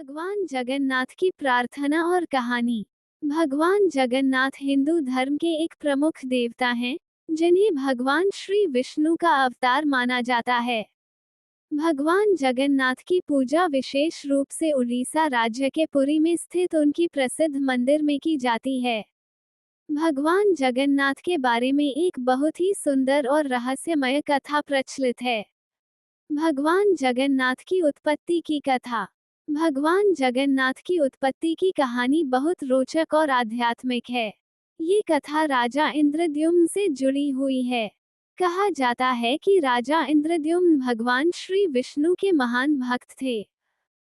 भगवान जगन्नाथ की प्रार्थना और कहानी। भगवान जगन्नाथ हिंदू धर्म के एक प्रमुख देवता हैं, जिन्हें भगवान श्री विष्णु का अवतार माना जाता है। भगवान जगन्नाथ की पूजा विशेष रूप से उड़ीसा राज्य के पुरी में स्थित उनकी प्रसिद्ध मंदिर में की जाती है। भगवान जगन्नाथ के बारे में एक बहुत ही सुंदर और रहस्यमय कथा प्रचलित है। भगवान जगन्नाथ की उत्पत्ति की कथा। भगवान जगन्नाथ की उत्पत्ति की कहानी बहुत रोचक और आध्यात्मिक है। ये कथा राजा इंद्रद्युम्न से जुड़ी हुई है। कहा जाता है कि राजा इंद्रद्युम्न भगवान श्री विष्णु के महान भक्त थे।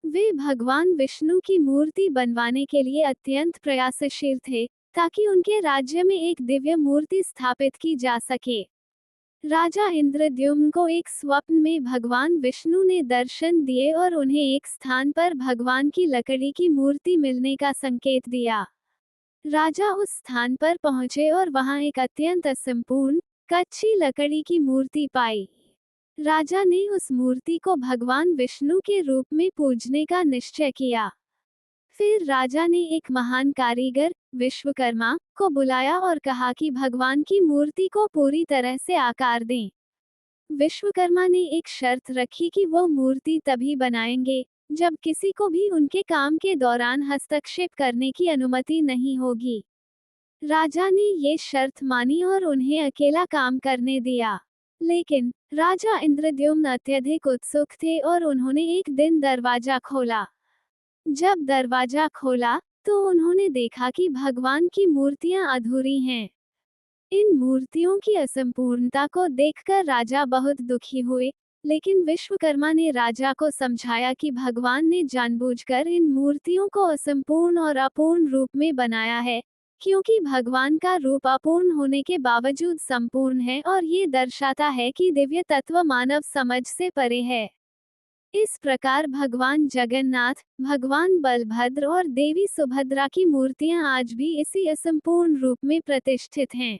वे भगवान विष्णु की मूर्ति बनवाने के लिए अत्यंत प्रयासशील थे, ताकि उनके राज्य में एक दिव्य मूर्ति स्थापित की जा सके। राजा इंद्रद्युम्न को एक स्वप्न में भगवान विष्णु ने दर्शन दिए और उन्हें एक स्थान पर भगवान की लकड़ी की मूर्ति मिलने का संकेत दिया। राजा उस स्थान पर पहुंचे और वहां एक अत्यंत असंपूर्ण, कच्ची लकड़ी की मूर्ति पाई। राजा ने उस मूर्ति को भगवान विष्णु के रूप में पूजने का निश्चय किया। फिर राजा ने एक महान कारीगर, विश्वकर्मा, को बुलाया और कहा कि भगवान की मूर्ति को पूरी तरह से आकार दें। विश्वकर्मा ने एक शर्त रखी कि वो मूर्ति तभी बनाएंगे, जब किसी को भी उनके काम के दौरान हस्तक्षेप करने की अनुमति नहीं होगी। राजा ने ये शर्त मानी और उन्हें अकेला काम करने दिया। लेकिन राजा इंद्रद्युम्न अत्यधिक उत्सुक थे और उन्होंने एक दिन दरवाजा खोला। जब दरवाजा खोला, तो उन्होंने देखा कि भगवान की मूर्तियां अधूरी हैं। इन मूर्तियों की असंपूर्णता को देखकर राजा बहुत दुखी हुए, लेकिन विश्वकर्मा ने राजा को समझाया कि भगवान ने जानबूझकर इन मूर्तियों को असंपूर्ण और अपूर्ण रूप में बनाया है, क्योंकि भगवान का रूप अपूर्ण होने के बावजूद संपूर्ण है और ये दर्शाता है कि दिव्य तत्व मानव समझ से परे है। इस प्रकार भगवान जगन्नाथ, भगवान बलभद्र और देवी सुभद्रा की मूर्तियां आज भी इसी असंपूर्ण रूप में प्रतिष्ठित हैं।